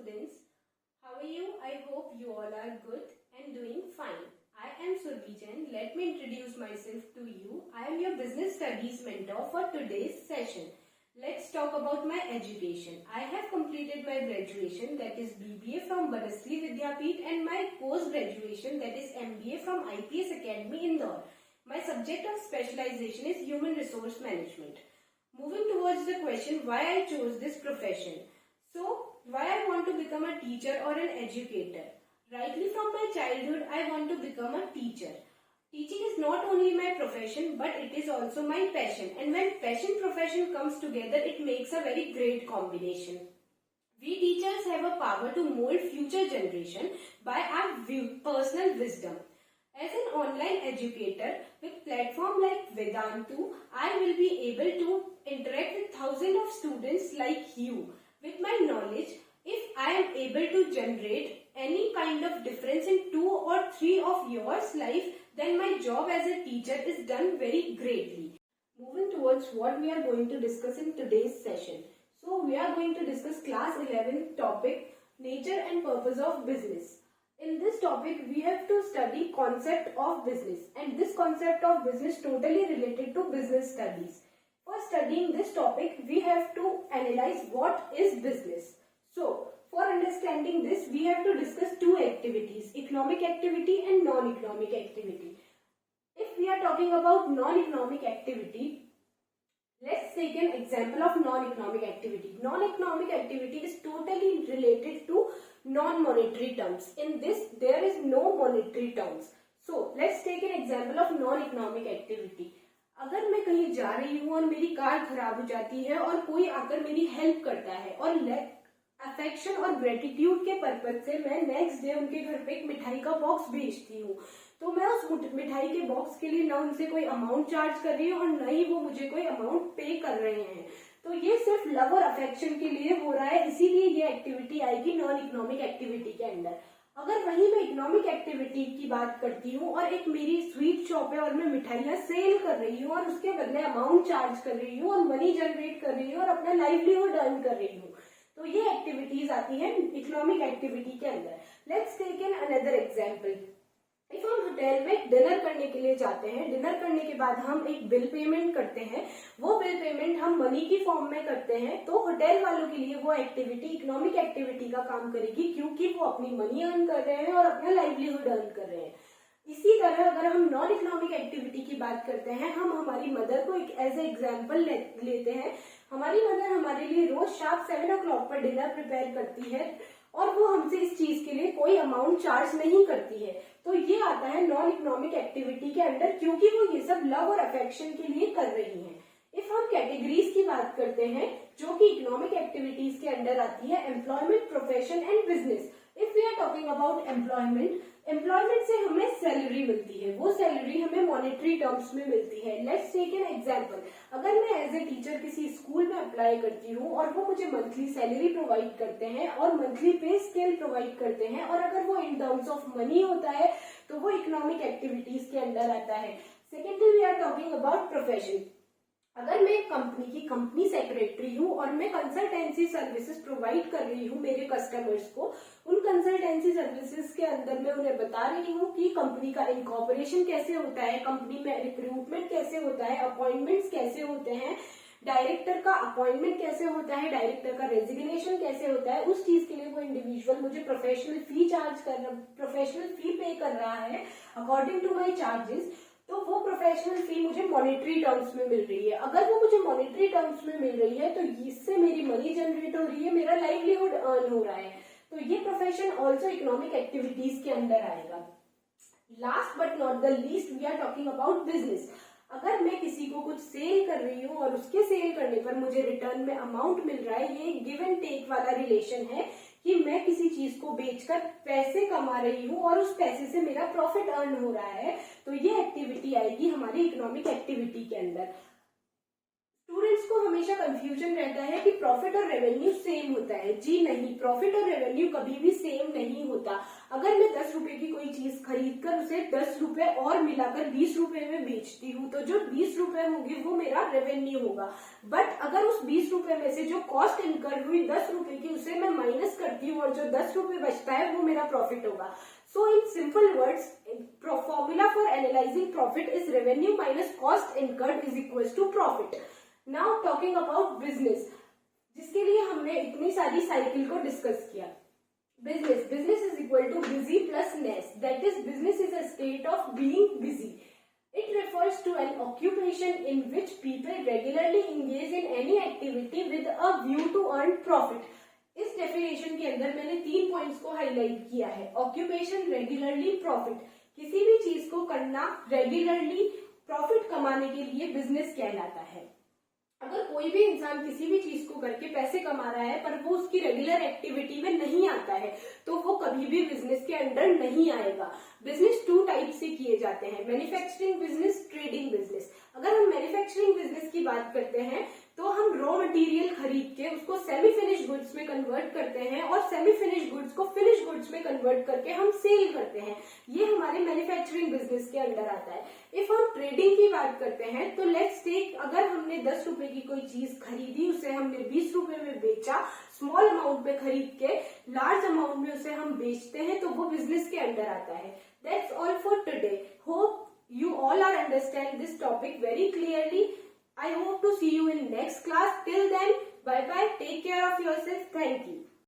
students. How are you? I hope you all are good and doing fine. I am Surbi Jain. Let me introduce myself to you. I am your business studies mentor for today's session. Let's talk about my education. I have completed my graduation, that is BBA from Banasri Vidyapeeth, and my post-graduation, that is MBA from IPS Academy, Indore. My subject of specialization is Human Resource Management. Moving towards the question why I chose this profession. So, why I want to become a teacher or an educator? Rightly from my childhood, I want to become a teacher. Teaching is not only my profession, but it is also my passion. And when passion profession comes together, it makes a very great combination. We teachers have a power to mold future generation by our personal wisdom. As an online educator with platform like Vedantu, I will be able to interact with thousands of students like you. With my knowledge, if I am able to generate any kind of difference in 2 or 3 of yours life, then my job as a teacher is done very greatly. Moving towards what we are going to discuss in today's session. So we are going to discuss class 11 topic, nature and purpose of business. In this topic, we have to study concept of business, and this concept of business totally related to business studies. For studying this topic, we have to analyze what is business. So, for understanding this, we have to discuss two activities, economic activity and non-economic activity. If we are talking about non-economic activity, let's take an example of non-economic activity. Non-economic activity is totally related to non-monetary terms. In this, there is no monetary terms. So, let's take an example of non-economic activity. अगर मैं कहीं जा रही हूँ और मेरी car खराब हो जाती है और कोई आकर मेरी हेल्प करता है और अफेक्शन और ग्रेटिट्यूड के पर्पज से मैं नेक्स्ट डे उनके घर पे एक मिठाई का बॉक्स भेजती हूँ, तो मैं उस मिठाई के बॉक्स के लिए ना उनसे कोई अमाउंट चार्ज कर रही हूँ और न ही वो मुझे कोई अमाउंट पे कर रहे हैं. तो ये सिर्फ लव और अफेक्शन के लिए हो रहा है, इसीलिए ये एक्टिविटी आएगी नॉन इकोनॉमिक एक्टिविटी के अंदर. अगर वहीं मैं इकोनॉमिक एक्टिविटी की बात करती हूँ और एक मेरी स्वीट शॉप है और मैं मिठाइयाँ सेल कर रही हूँ और उसके बदले अमाउंट चार्ज कर रही हूँ और मनी जनरेट कर रही हूँ और अपना लाइवलीहुड अर्न कर रही हूँ, तो ये एक्टिविटीज आती है इकोनॉमिक एक्टिविटी के अंदर. Let's take an another example. If हम होटल में डिनर करने के लिए जाते हैं, डिनर करने के बाद हम एक बिल पेमेंट करते हैं, वो बिल पेमेंट हम मनी की फॉर्म में करते हैं, तो होटल वालों के लिए वो एक्टिविटी इकोनॉमिक एक्टिविटी का काम करेगी, क्योंकि वो अपनी मनी अर्न कर रहे हैं और अपना लाइवलीहुड अर्न कर रहे हैं. इसी तरह अगर हम नॉन इकोनॉमिक एक्टिविटी की बात करते हैं, हम हमारी मदर को एक एज ए एग्जाम्पल लेते हैं. हमारी मदर हमारे लिए रोज शार्प 7 o'clock पर डिनर प्रिपेयर करती है और वो हमसे इस चीज के लिए कोई अमाउंट चार्ज नहीं करती है, तो ये आता है नॉन इकोनॉमिक एक्टिविटी के अंदर, क्योंकि वो ये सब लव और अफेक्शन के लिए कर रही हैं. इफ हम कैटेगरीज की बात करते हैं जो कि इकोनॉमिक एक्टिविटीज के अंदर आती है, employment, profession and business. If we are talking about employment, employment से हमें सैलरी मिलती है, वो सैलरी हमें मॉनेटरी टर्म्स में मिलती है. Let's take an example. अगर मैं एज ए टीचर किसी स्कूल में अप्लाई करती हूँ और वो मुझे मंथली सैलरी प्रोवाइड करते हैं और मंथली पे स्केल प्रोवाइड करते हैं, और अगर वो इन टर्म्स ऑफ मनी होता है तो वो इकोनॉमिक एक्टिविटीज के अंदर आता है. Secondly, we are talking about profession. अगर मैं कंपनी की कंपनी सेक्रेटरी हूँ और मैं कंसल्टेंसी सर्विसेज प्रोवाइड कर रही हूँ मेरे कस्टमर्स को, उन कंसल्टेंसी सर्विसेज के अंदर मैं उन्हें बता रही हूँ कि कंपनी का इनकॉर्पोरेशन कैसे होता है, कंपनी में रिक्रूटमेंट कैसे होता है, अपॉइंटमेंट्स कैसे होते हैं, डायरेक्टर का अपॉइंटमेंट कैसे होता है, डायरेक्टर का रेजिग्नेशन कैसे होता है. उस चीज के लिए वो इंडिविजुअल मुझे प्रोफेशनल फी पे कर रहा है अकॉर्डिंग टू माई चार्जेस, तो वो प्रोफेशनल फी मुझे मॉनेटरी टर्म्स में मिल रही है. अगर वो मुझे मॉनेटरी टर्म्स में मिल रही है तो इससे मेरी मनी जनरेट हो रही है, मेरा लाइवलीहुड अर्न हो रहा है, तो ये प्रोफेशन ऑल्सो इकोनॉमिक एक्टिविटीज के अंदर आएगा. Last but not the least, we are talking about business. अगर मैं किसी को कुछ सेल कर रही हूँ और उसके सेल करने पर मुझे रिटर्न में अमाउंट मिल रहा है, ये गिव एंड टेक वाला रिलेशन है कि मैं किसी चीज को बेचकर पैसे कमा रही हूँ और उस पैसे से मेरा प्रॉफिट अर्न हो रहा है, तो ये एक्टिविटी आएगी हमारी इकोनॉमिक एक्टिविटी के अंदर. स्टूडेंट्स को हमेशा कंफ्यूजन रहता है कि प्रॉफिट और रेवेन्यू सेम होता है. जी नहीं, प्रॉफिट और रेवेन्यू कभी भी सेम नहीं होता. अगर मैं 10 रुपए की कोई चीज खरीद कर उसे 10 रुपए और मिलाकर 20 रुपए में बेचती हूँ, तो जो 20 रुपए होंगे वो मेरा रेवेन्यू होगा. बट अगर उस 20 रुपए में से जो कॉस्ट इनकर हुई 10 रुपए की, उसे मैं माइनस करती करती हूँ और जो 10 रुपए बचता है वो मेरा प्रॉफिट होगा. So in simple words, formula for analyzing profit is revenue minus cost incurred is equals to profit. Now talking about business, जिसके लिए हमने इतनी सारी साइकिल को डिस्कस किया. Business is equal to busy plus ness. That is, business is a state of being busy. It refers to an occupation in which people regularly engage in any activity with a view to earn profit. इस definition के अंदर मैंने 3 points को highlight किया है. Occupation, regularly, profit. किसी भी चीज को करना रेगुलरली प्रॉफिट कमाने के लिए बिजनेस कहलाता है. अगर कोई भी इंसान किसी भी चीज को करके पैसे कमा रहा है पर वो उसकी रेगुलर एक्टिविटी में नहीं आता है तो वो कभी भी बिजनेस के अंडर नहीं आएगा. बिजनेस 2 टाइप से किए जाते हैं, मैन्युफैक्चरिंग बिजनेस, ट्रेडिंग बिजनेस. अगर हम मैन्युफैक्चरिंग बिजनेस की बात करते हैं तो हम रॉ मटेरियल खरीद के उसको सेमी फिनिश गुड्स में कन्वर्ट करते हैं और सेमी फिनिश गुड्स को फिनिश गुड्स में कन्वर्ट करके हम सेल करते हैं. ये हमारे मैन्युफैक्चरिंग बिजनेस के अंडर आता है. इफ हम ट्रेडिंग की बात करते हैं तो लेट्स टेक, अगर हमने 10 रुपए की कोई चीज खरीदी, उसे हमने 20 रुपए में बेचा, स्मॉल अमाउंट में खरीद के लार्ज अमाउंट में उसे हम बेचते हैं तो वो बिजनेस के अंडर आता है. That's all for today. Hope you all are understand this topic very clearly. I hope to see you in next class. Till then, bye bye. Take care of yourself. Thank you.